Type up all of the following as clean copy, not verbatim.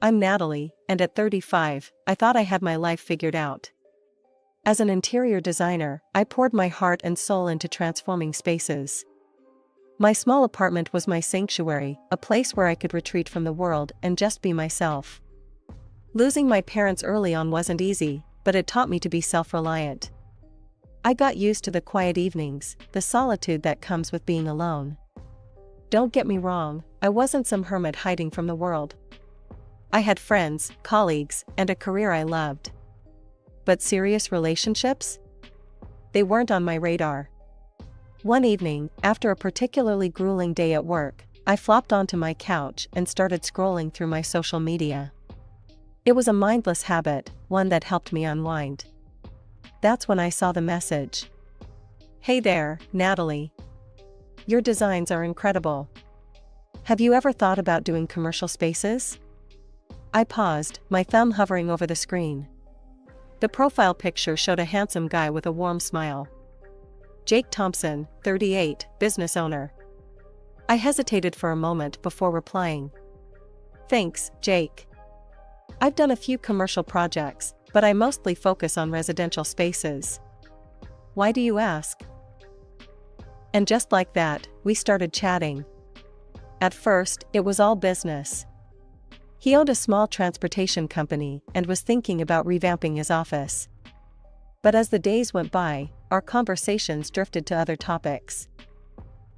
I'm Natalie, and at 35, I thought I had my life figured out. As an interior designer, I poured my heart and soul into transforming spaces. My small apartment was my sanctuary, a place where I could retreat from the world and just be myself. Losing my parents early on wasn't easy, but it taught me to be self-reliant. I got used to the quiet evenings, the solitude that comes with being alone. Don't get me wrong, I wasn't some hermit hiding from the world. I had friends, colleagues, and a career I loved. But serious relationships? They weren't on my radar. One evening, after a particularly grueling day at work, I flopped onto my couch and started scrolling through my social media. It was a mindless habit, one that helped me unwind. That's when I saw the message. "Hey there, Natalie. Your designs are incredible. Have you ever thought about doing commercial spaces?" I paused, my thumb hovering over the screen. The profile picture showed a handsome guy with a warm smile. Jake Thompson, 38, business owner. I hesitated for a moment before replying. "Thanks, Jake. I've done a few commercial projects, but I mostly focus on residential spaces. Why do you ask?" And just like that, we started chatting. At first, it was all business. He owned a small transportation company and was thinking about revamping his office. But as the days went by, our conversations drifted to other topics.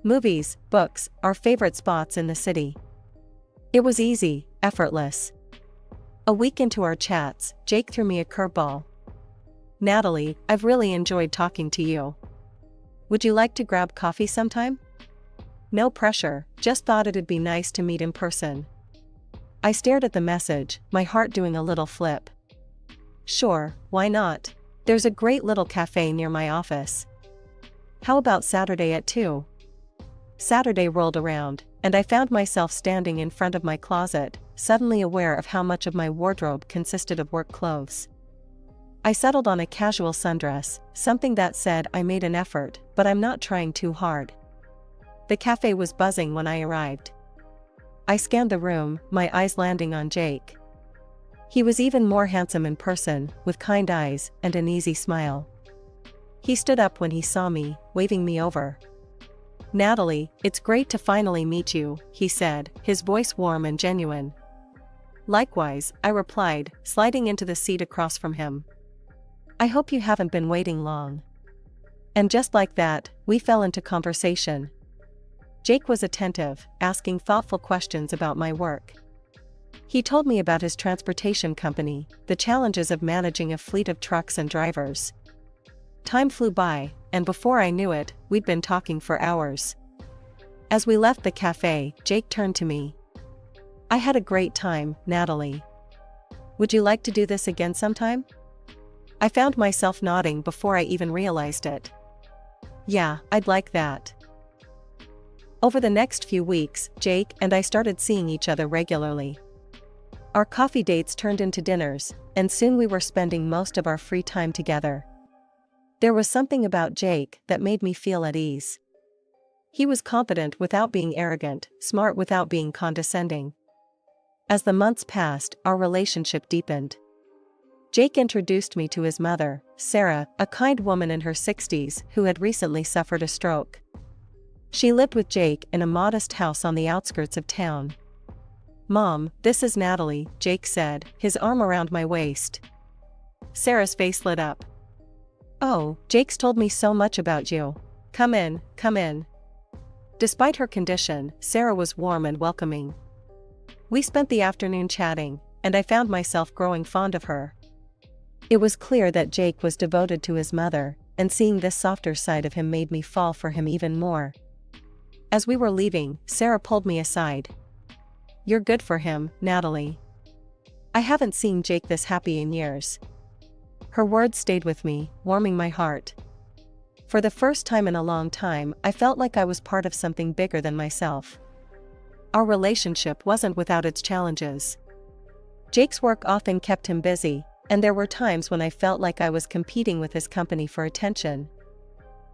Movies, books, our favorite spots in the city. It was easy, effortless. A week into our chats, Jake threw me a curveball. "Natalie, I've really enjoyed talking to you. Would you like to grab coffee sometime?" No pressure, just thought it'd be nice to meet in person. I stared at the message, my heart doing a little flip. Sure, why not? There's a great little cafe near my office. How about Saturday at 2? Saturday rolled around, and I found myself standing in front of my closet, suddenly aware of how much of my wardrobe consisted of work clothes. I settled on a casual sundress, something that said I made an effort, but I'm not trying too hard. The cafe was buzzing when I arrived. I scanned the room, my eyes landing on Jake. He was even more handsome in person, with kind eyes and an easy smile. He stood up when he saw me, waving me over. "Natalie, it's great to finally meet you," he said, his voice warm and genuine. "Likewise," I replied, sliding into the seat across from him. "I hope you haven't been waiting long." And just like that, we fell into conversation. Jake was attentive, asking thoughtful questions about my work. He told me about his transportation company, the challenges of managing a fleet of trucks and drivers. Time flew by, and before I knew it, we'd been talking for hours. As we left the cafe, Jake turned to me. "I had a great time, Natalie. Would you like to do this again sometime?" I found myself nodding before I even realized it. "Yeah, I'd like that." Over the next few weeks, Jake and I started seeing each other regularly. Our coffee dates turned into dinners, and soon we were spending most of our free time together. There was something about Jake that made me feel at ease. He was confident without being arrogant, smart without being condescending. As the months passed, our relationship deepened. Jake introduced me to his mother, Sarah, a kind woman in her 60s who had recently suffered a stroke. She lived with Jake in a modest house on the outskirts of town. "Mom, this is Natalie," Jake said, his arm around my waist. Sarah's face lit up. "Oh, Jake's told me so much about you. Come in, come in." Despite her condition, Sarah was warm and welcoming. We spent the afternoon chatting, and I found myself growing fond of her. It was clear that Jake was devoted to his mother, and seeing this softer side of him made me fall for him even more. As we were leaving, Sarah pulled me aside. "You're good for him, Natalie. I haven't seen Jake this happy in years." Her words stayed with me, warming my heart. For the first time in a long time, I felt like I was part of something bigger than myself. Our relationship wasn't without its challenges. Jake's work often kept him busy, and there were times when I felt like I was competing with his company for attention.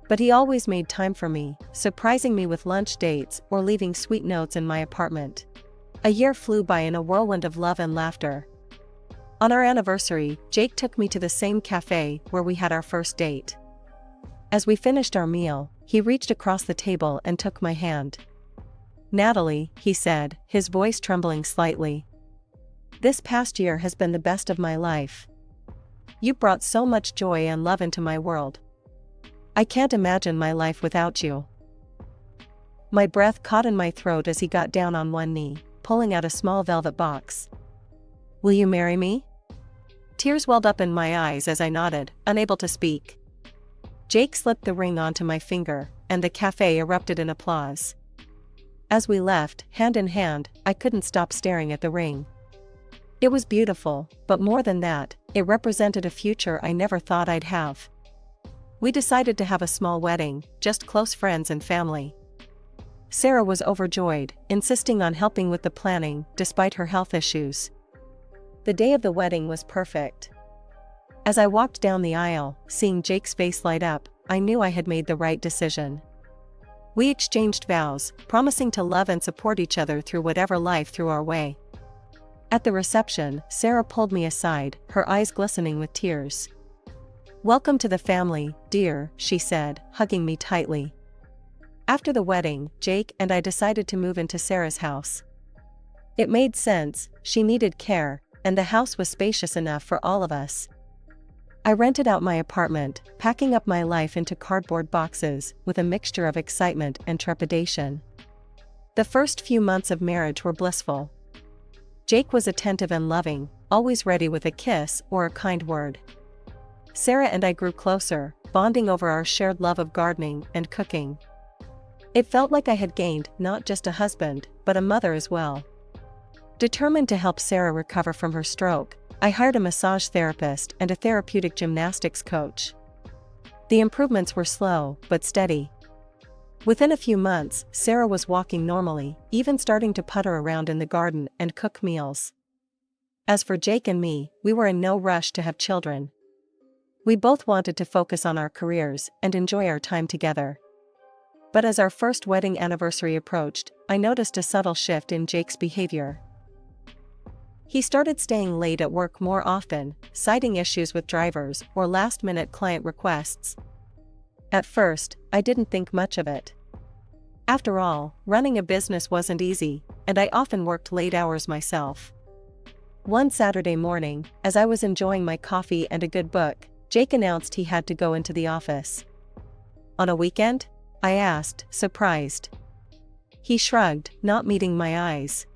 But he always made time for me, surprising me with lunch dates or leaving sweet notes in my apartment. A year flew by in a whirlwind of love and laughter. On our anniversary, Jake took me to the same cafe where we had our first date. As we finished our meal, he reached across the table and took my hand. "Natalie," he said, his voice trembling slightly. "This past year has been the best of my life. You brought so much joy and love into my world. I can't imagine my life without you." My breath caught in my throat as he got down on one knee, pulling out a small velvet box. "Will you marry me?" Tears welled up in my eyes as I nodded, unable to speak. Jake slipped the ring onto my finger, and the cafe erupted in applause. As we left, hand in hand, I couldn't stop staring at the ring. It was beautiful, but more than that, it represented a future I never thought I'd have. We decided to have a small wedding, just close friends and family. Sarah was overjoyed, insisting on helping with the planning, despite her health issues. The day of the wedding was perfect. As I walked down the aisle, seeing Jake's face light up, I knew I had made the right decision. We exchanged vows, promising to love and support each other through whatever life threw our way. At the reception, Sarah pulled me aside, her eyes glistening with tears. "Welcome to the family, dear," she said, hugging me tightly. After the wedding, Jake and I decided to move into Sarah's house. It made sense, she needed care, and the house was spacious enough for all of us. I rented out my apartment, packing up my life into cardboard boxes, with a mixture of excitement and trepidation. The first few months of marriage were blissful. Jake was attentive and loving, always ready with a kiss or a kind word. Sarah and I grew closer, bonding over our shared love of gardening and cooking. It felt like I had gained not just a husband, but a mother as well. Determined to help Sarah recover from her stroke, I hired a massage therapist and a therapeutic gymnastics coach. The improvements were slow, but steady. Within a few months, Sarah was walking normally, even starting to putter around in the garden and cook meals. As for Jake and me, we were in no rush to have children. We both wanted to focus on our careers and enjoy our time together. But as our first wedding anniversary approached, I noticed a subtle shift in Jake's behavior. He started staying late at work more often, citing issues with drivers or last-minute client requests. At first, I didn't think much of it. After all, running a business wasn't easy, and I often worked late hours myself. One Saturday morning, as I was enjoying my coffee and a good book, Jake announced he had to go into the office. "On a weekend?" I asked, surprised. He shrugged, not meeting my eyes.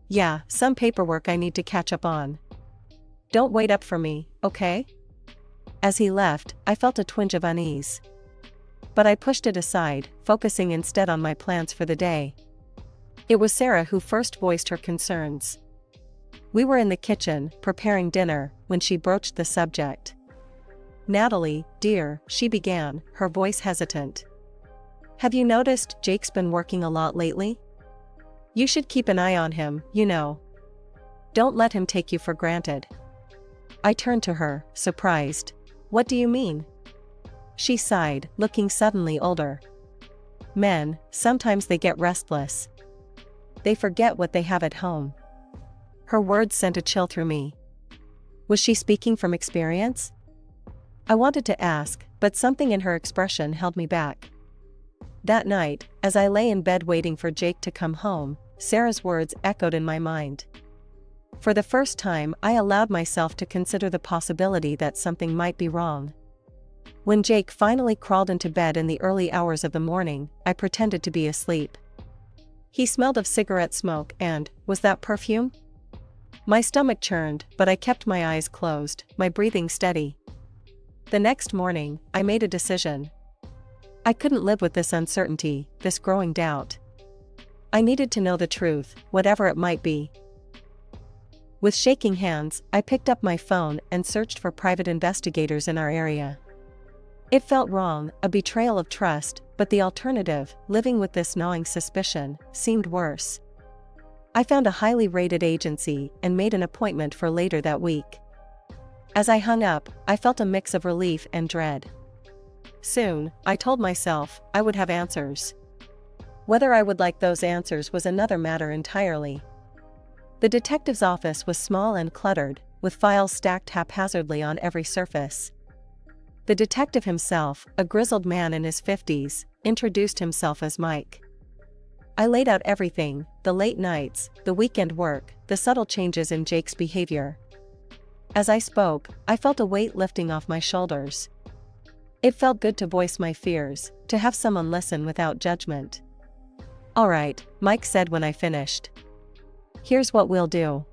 "Yeah, some paperwork I need to catch up on. Don't wait up for me, okay?" As he left, I felt a twinge of unease. But I pushed it aside, focusing instead on my plans for the day. It was Sarah who first voiced her concerns. We were in the kitchen, preparing dinner, when she broached the subject. "Natalie, dear," she began, her voice hesitant. "Have you noticed Jake's been working a lot lately? You should keep an eye on him, you know. Don't let him take you for granted." I turned to her, surprised. "What do you mean?" She sighed, looking suddenly older. "Men, sometimes they get restless. They forget what they have at home." Her words sent a chill through me. Was she speaking from experience? I wanted to ask, but something in her expression held me back. That night, as I lay in bed waiting for Jake to come home, Sarah's words echoed in my mind. For the first time, I allowed myself to consider the possibility that something might be wrong. When Jake finally crawled into bed in the early hours of the morning, I pretended to be asleep. He smelled of cigarette smoke and, was that perfume? My stomach churned, but I kept my eyes closed, my breathing steady. The next morning, I made a decision. I couldn't live with this uncertainty, this growing doubt. I needed to know the truth, whatever it might be. With shaking hands, I picked up my phone and searched for private investigators in our area. It felt wrong, a betrayal of trust, but the alternative, living with this gnawing suspicion, seemed worse. I found a highly rated agency and made an appointment for later that week. As I hung up, I felt a mix of relief and dread. Soon, I told myself, I would have answers. Whether I would like those answers was another matter entirely. The detective's office was small and cluttered, with files stacked haphazardly on every surface. The detective himself, a grizzled man in his 50s, introduced himself as Mike. I laid out everything: the late nights, the weekend work, the subtle changes in Jake's behavior. As I spoke, I felt a weight lifting off my shoulders. It felt good to voice my fears, to have someone listen without judgment. "All right," Mike said when I finished. "Here's what we'll do.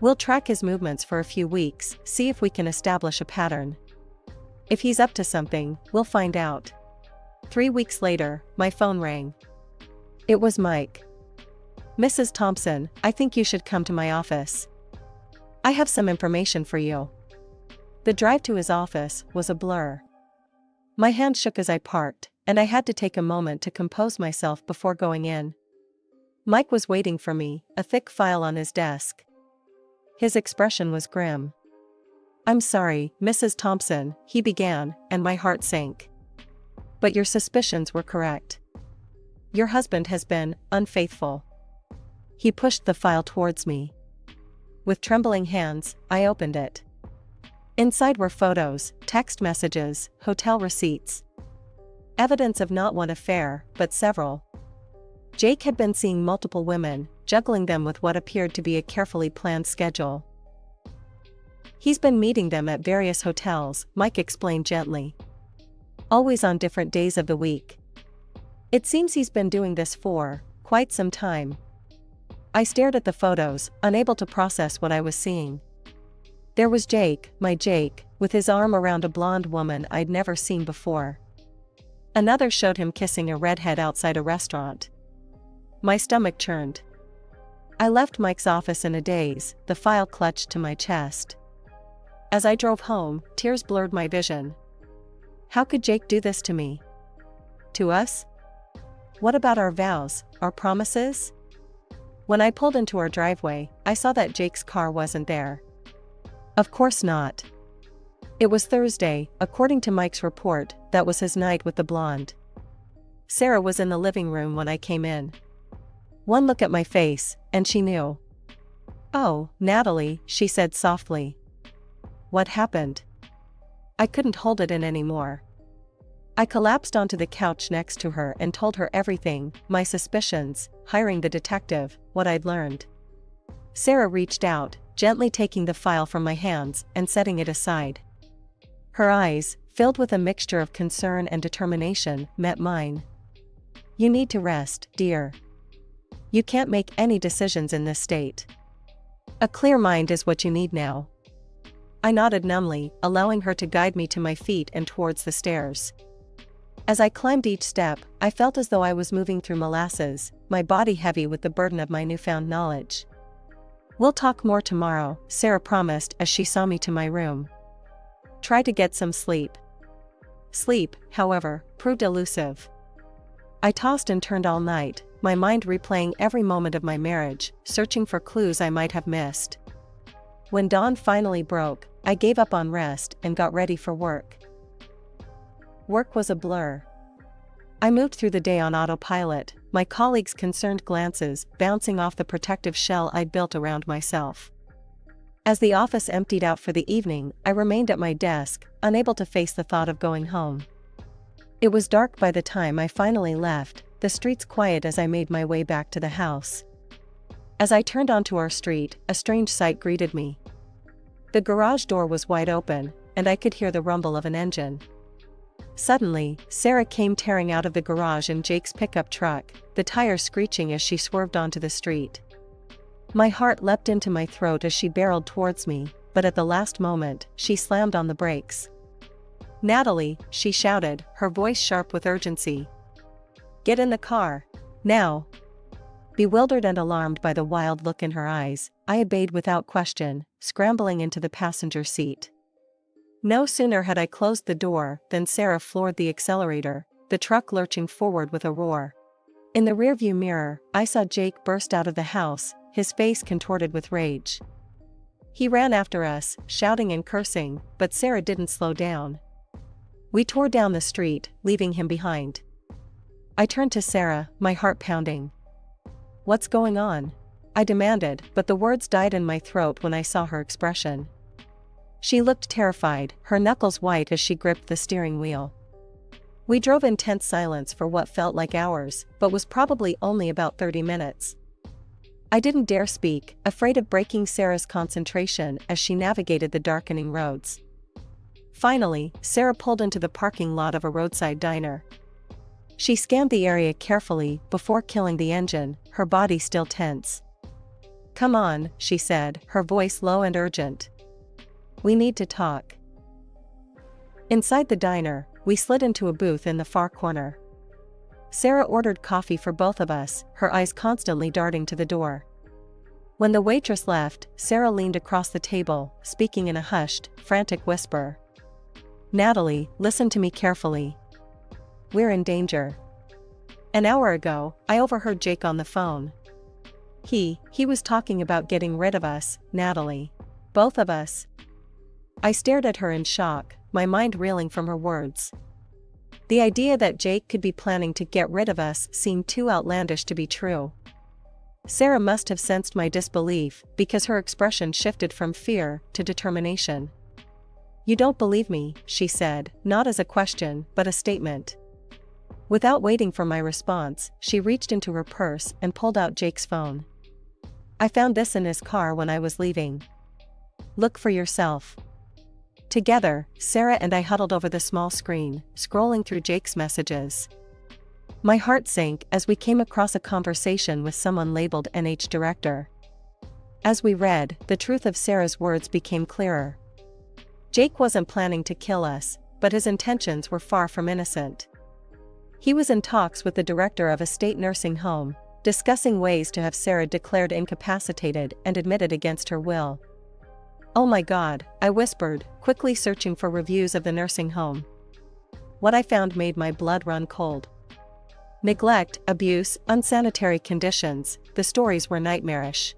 We'll track his movements for a few weeks, see if we can establish a pattern. If he's up to something, we'll find out." 3 weeks later, my phone rang. It was Mike. "Mrs. Thompson, I think you should come to my office. I have some information for you." The drive to his office was a blur. My hand shook as I parked, and I had to take a moment to compose myself before going in. Mike was waiting for me, a thick file on his desk. His expression was grim. "I'm sorry, Mrs. Thompson," he began, and my heart sank. "But your suspicions were correct. Your husband has been unfaithful." He pushed the file towards me. With trembling hands, I opened it. Inside were photos, text messages, hotel receipts. Evidence of not one affair, but several. Jake had been seeing multiple women, juggling them with what appeared to be a carefully planned schedule. "He's been meeting them at various hotels," Mike explained gently. "Always on different days of the week. It seems he's been doing this for quite some time." I stared at the photos, unable to process what I was seeing. There was Jake, my Jake, with his arm around a blonde woman I'd never seen before. Another showed him kissing a redhead outside a restaurant. My stomach churned. I left Mike's office in a daze, the file clutched to my chest. As I drove home, tears blurred my vision. How could Jake do this to me? To us? What about our vows, our promises? When I pulled into our driveway, I saw that Jake's car wasn't there. Of course not. It was Thursday, according to Mike's report. That was his night with the blonde. Sarah was in the living room when I came in. One look at my face, and she knew. "Oh, Natalie," she said softly. "What happened?" I couldn't hold it in anymore. I collapsed onto the couch next to her and told her everything, my suspicions, hiring the detective, what I'd learned. Sarah reached out, gently taking the file from my hands and setting it aside. Her eyes, filled with a mixture of concern and determination, met mine. "You need to rest, dear. You can't make any decisions in this state. A clear mind is what you need now." I nodded numbly, allowing her to guide me to my feet and towards the stairs. As I climbed each step, I felt as though I was moving through molasses, my body heavy with the burden of my newfound knowledge. "We'll talk more tomorrow," Sarah promised as she saw me to my room. "Try to get some sleep." Sleep, however, proved elusive. I tossed and turned all night, my mind replaying every moment of my marriage, searching for clues I might have missed. When dawn finally broke, I gave up on rest and got ready for work. Work was a blur. I moved through the day on autopilot, my colleagues' concerned glances bouncing off the protective shell I'd built around myself. As the office emptied out for the evening, I remained at my desk, unable to face the thought of going home. It was dark by the time I finally left, the streets quiet as I made my way back to the house. As I turned onto our street, a strange sight greeted me. The garage door was wide open, and I could hear the rumble of an engine. Suddenly, Sarah came tearing out of the garage in Jake's pickup truck, the tires screeching as she swerved onto the street. My heart leapt into my throat as she barreled towards me, but at the last moment, she slammed on the brakes. "Natalie," she shouted, her voice sharp with urgency. "Get in the car. Now." Bewildered and alarmed by the wild look in her eyes, I obeyed without question, scrambling into the passenger seat. No sooner had I closed the door than Sarah floored the accelerator, the truck lurching forward with a roar. In the rearview mirror, I saw Jake burst out of the house, his face contorted with rage. He ran after us, shouting and cursing, but Sarah didn't slow down. We tore down the street, leaving him behind. I turned to Sarah, my heart pounding. "What's going on?" I demanded, but the words died in my throat when I saw her expression. She looked terrified, her knuckles white as she gripped the steering wheel. We drove in tense silence for what felt like hours, but was probably only about 30 minutes. I didn't dare speak, afraid of breaking Sarah's concentration as she navigated the darkening roads. Finally, Sarah pulled into the parking lot of a roadside diner. She scanned the area carefully before killing the engine, her body still tense. "Come on," she said, her voice low and urgent. "We need to talk." Inside the diner, we slid into a booth in the far corner. Sarah ordered coffee for both of us, her eyes constantly darting to the door. When the waitress left, Sarah leaned across the table, speaking in a hushed, frantic whisper. "Natalie, listen to me carefully. We're in danger. An hour ago, I overheard Jake on the phone. He was talking about getting rid of us, Natalie. Both of us." I stared at her in shock, my mind reeling from her words. The idea that Jake could be planning to get rid of us seemed too outlandish to be true. Sarah must have sensed my disbelief, because her expression shifted from fear to determination. "You don't believe me," she said, not as a question, but a statement. Without waiting for my response, she reached into her purse and pulled out Jake's phone. "I found this in his car when I was leaving. Look for yourself." Together, Sarah and I huddled over the small screen, scrolling through Jake's messages. My heart sank as we came across a conversation with someone labeled NH Director. As we read, the truth of Sarah's words became clearer. Jake wasn't planning to kill us, but his intentions were far from innocent. He was in talks with the director of a state nursing home, discussing ways to have Sarah declared incapacitated and admitted against her will. "Oh my God," I whispered, quickly searching for reviews of the nursing home. What I found made my blood run cold. Neglect, abuse, unsanitary conditions, the stories were nightmarish.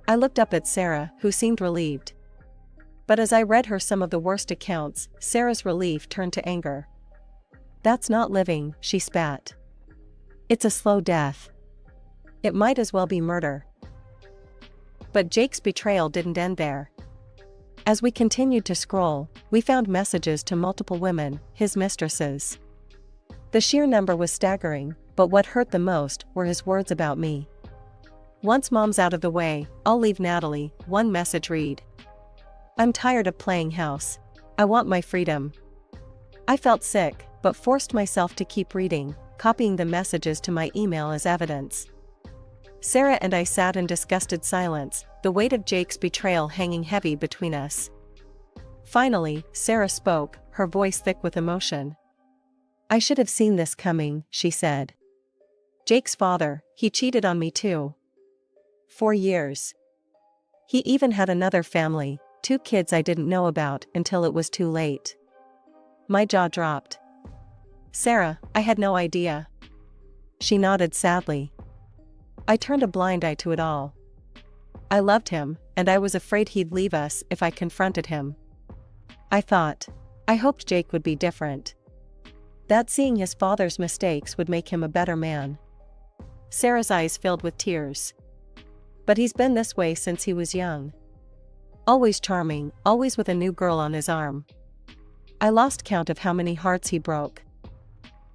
I looked up at Sarah, who seemed relieved. But as I read her some of the worst accounts, Sarah's relief turned to anger. "That's not living," she spat. "It's a slow death. It might as well be murder." But Jake's betrayal didn't end there. As we continued to scroll, we found messages to multiple women, his mistresses. The sheer number was staggering, but what hurt the most were his words about me. "Once Mom's out of the way, I'll leave Natalie," one message read. "I'm tired of playing house. I want my freedom." I felt sick, but forced myself to keep reading, copying the messages to my email as evidence. Sarah and I sat in disgusted silence, the weight of Jake's betrayal hanging heavy between us. Finally, Sarah spoke, her voice thick with emotion. "I should have seen this coming," she said. "Jake's father, he cheated on me too. 4 years. He even had another family, 2 kids I didn't know about until it was too late." My jaw dropped. "Sarah, I had no idea." She nodded sadly. I turned a blind eye to it all. I loved him, and I was afraid he'd leave us if I confronted him. I thought, I hoped Jake would be different. That seeing his father's mistakes would make him a better man. Sarah's eyes filled with tears. "But he's been this way since he was young. Always charming, always with a new girl on his arm. I lost count of how many hearts he broke.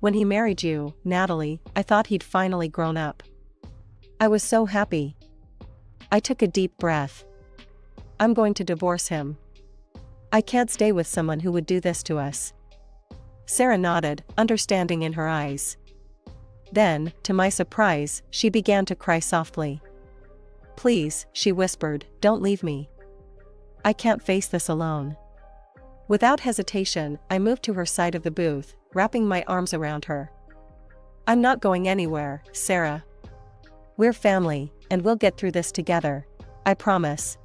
When he married you, Natalie, I thought he'd finally grown up. I was so happy." I took a deep breath. "I'm going to divorce him. I can't stay with someone who would do this to us." Sarah nodded, understanding in her eyes. Then, to my surprise, she began to cry softly. "Please," she whispered, "don't leave me. I can't face this alone." Without hesitation, I moved to her side of the booth, wrapping my arms around her. "I'm not going anywhere, Sarah. We're family, and we'll get through this together. I promise."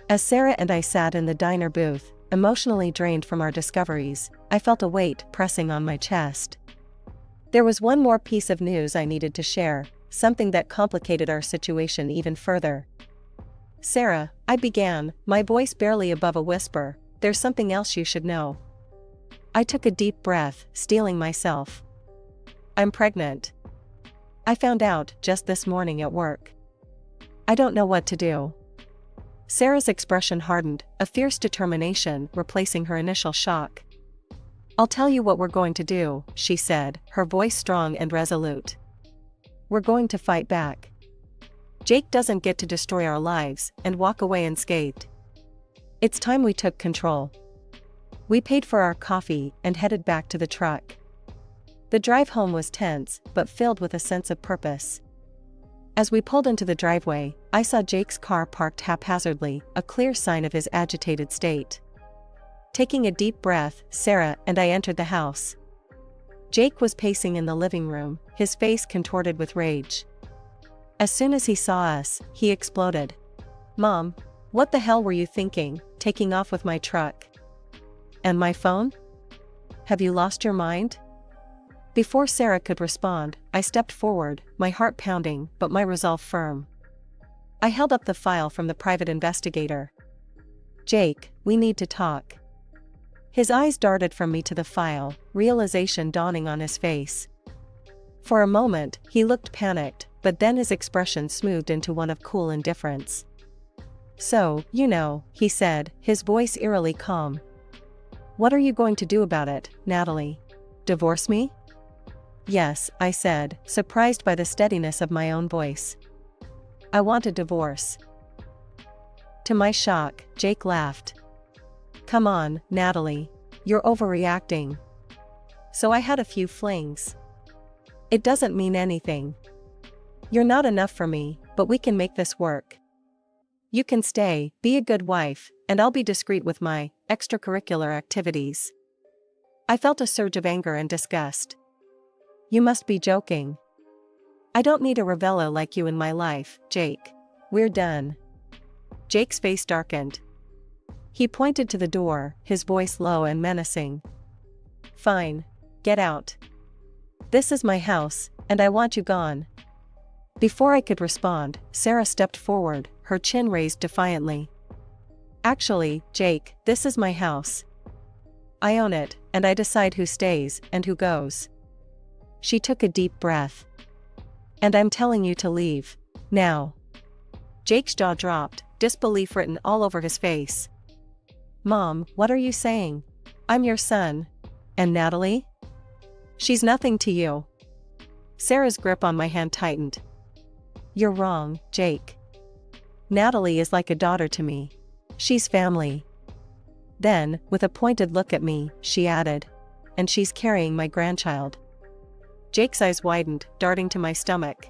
As Sarah and I sat in the diner booth, emotionally drained from our discoveries, I felt a weight pressing on my chest. There was one more piece of news I needed to share, something that complicated our situation even further. "Sarah," I began, my voice barely above a whisper, "there's something else you should know." I took a deep breath, steeling myself. "I'm pregnant. I found out just this morning at work." I don't know what to do. Sarah's expression hardened, a fierce determination replacing her initial shock. I'll tell you what we're going to do, she said, her voice strong and resolute. We're going to fight back. Jake doesn't get to destroy our lives and walk away unscathed. It's time we took control. We paid for our coffee and headed back to the truck. The drive home was tense, but filled with a sense of purpose. As we pulled into the driveway, I saw Jake's car parked haphazardly, a clear sign of his agitated state. Taking a deep breath, Sarah and I entered the house. Jake was pacing in the living room, his face contorted with rage. As soon as he saw us, he exploded. Mom, what the hell were you thinking, taking off with my truck? And my phone? Have you lost your mind? Before Sarah could respond, I stepped forward, my heart pounding, but my resolve firm. I held up the file from the private investigator. Jake, we need to talk. His eyes darted from me to the file, realization dawning on his face. For a moment, he looked panicked, but then his expression smoothed into one of cool indifference. So, he said, his voice eerily calm. What are you going to do about it, Natalie? Divorce me? Yes, I said, surprised by the steadiness of my own voice. I want a divorce. To my shock, Jake laughed. Come on, Natalie. You're overreacting. So I had a few flings. It doesn't mean anything. You're not enough for me, but we can make this work. You can stay, be a good wife, and I'll be discreet with my extracurricular activities. I felt a surge of anger and disgust. You must be joking. I don't need a Ravella like you in my life, Jake. We're done. Jake's face darkened. He pointed to the door, his voice low and menacing. Fine. Get out. This is my house, and I want you gone. Before I could respond, Sarah stepped forward, her chin raised defiantly. Actually, Jake, this is my house. I own it, and I decide who stays and who goes. She took a deep breath. And I'm telling you to leave. Now. Jake's jaw dropped, disbelief written all over his face. Mom, what are you saying? I'm your son. And Natalie? She's nothing to you. Sarah's grip on my hand tightened. You're wrong, Jake. Natalie is like a daughter to me. She's family. Then, with a pointed look at me, she added. And she's carrying my grandchild. Jake's eyes widened, darting to my stomach.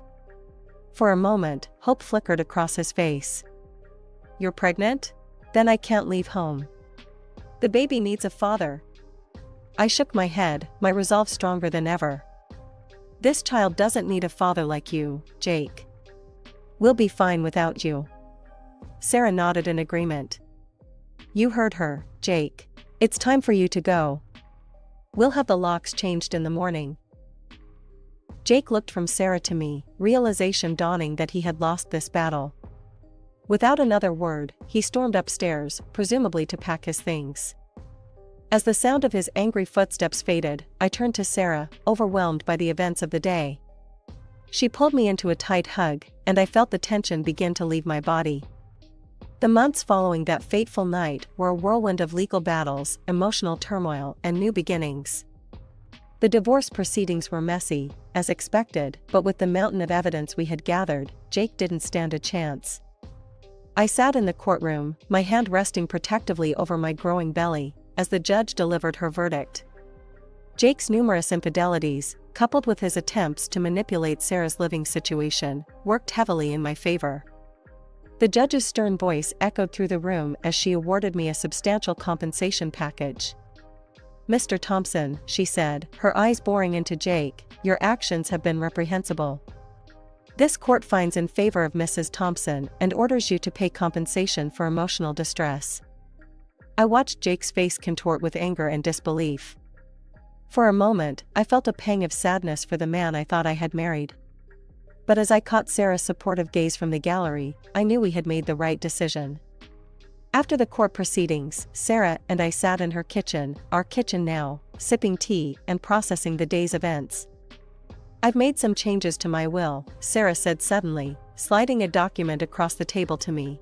For a moment, hope flickered across his face. You're pregnant? Then I can't leave home. The baby needs a father. I shook my head, my resolve stronger than ever. This child doesn't need a father like you, Jake. We'll be fine without you. Sarah nodded in agreement. You heard her, Jake. It's time for you to go. We'll have the locks changed in the morning. Jake looked from Sarah to me, realization dawning that he had lost this battle. Without another word, he stormed upstairs, presumably to pack his things. As the sound of his angry footsteps faded, I turned to Sarah, overwhelmed by the events of the day. She pulled me into a tight hug, and I felt the tension begin to leave my body. The months following that fateful night were a whirlwind of legal battles, emotional turmoil, and new beginnings. The divorce proceedings were messy, as expected, but with the mountain of evidence we had gathered, Jake didn't stand a chance. I sat in the courtroom, my hand resting protectively over my growing belly, as the judge delivered her verdict. Jake's numerous infidelities, coupled with his attempts to manipulate Sarah's living situation, worked heavily in my favor. The judge's stern voice echoed through the room as she awarded me a substantial compensation package. Mr. Thompson, she said, her eyes boring into Jake, your actions have been reprehensible. This court finds in favor of Mrs. Thompson and orders you to pay compensation for emotional distress. I watched Jake's face contort with anger and disbelief. For a moment, I felt a pang of sadness for the man I thought I had married. But as I caught Sarah's supportive gaze from the gallery, I knew we had made the right decision. After the court proceedings, Sarah and I sat in her kitchen, our kitchen now, sipping tea and processing the day's events. I've made some changes to my will, Sarah said suddenly, sliding a document across the table to me.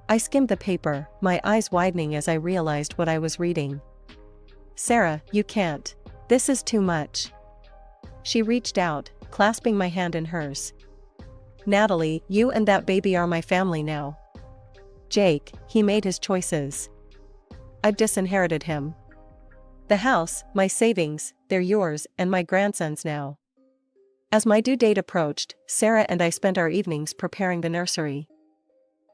I skimmed the paper, my eyes widening as I realized what I was reading. Sarah, you can't. This is too much. She reached out, clasping my hand in hers. Natalie, you and that baby are my family now. Jake, he made his choices. I've disinherited him. The house, my savings, they're yours and my grandson's now. As my due date approached, Sarah and I spent our evenings preparing the nursery.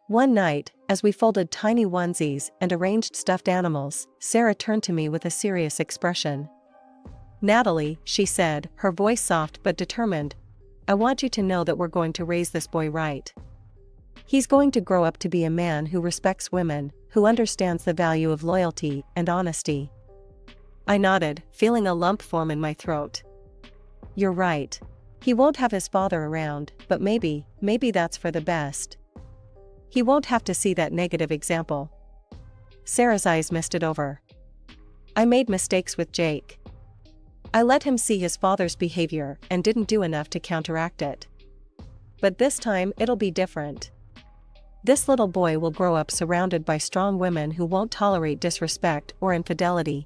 One night, as we folded tiny onesies and arranged stuffed animals, Sarah turned to me with a serious expression. Natalie, she said, her voice soft but determined, I want you to know that we're going to raise this boy right. He's going to grow up to be a man who respects women, who understands the value of loyalty and honesty. I nodded, feeling a lump form in my throat. You're right. He won't have his father around, but maybe that's for the best. He won't have to see that negative example. Sarah's eyes misted over. I made mistakes with Jake. I let him see his father's behavior and didn't do enough to counteract it. But this time it'll be different. This little boy will grow up surrounded by strong women who won't tolerate disrespect or infidelity.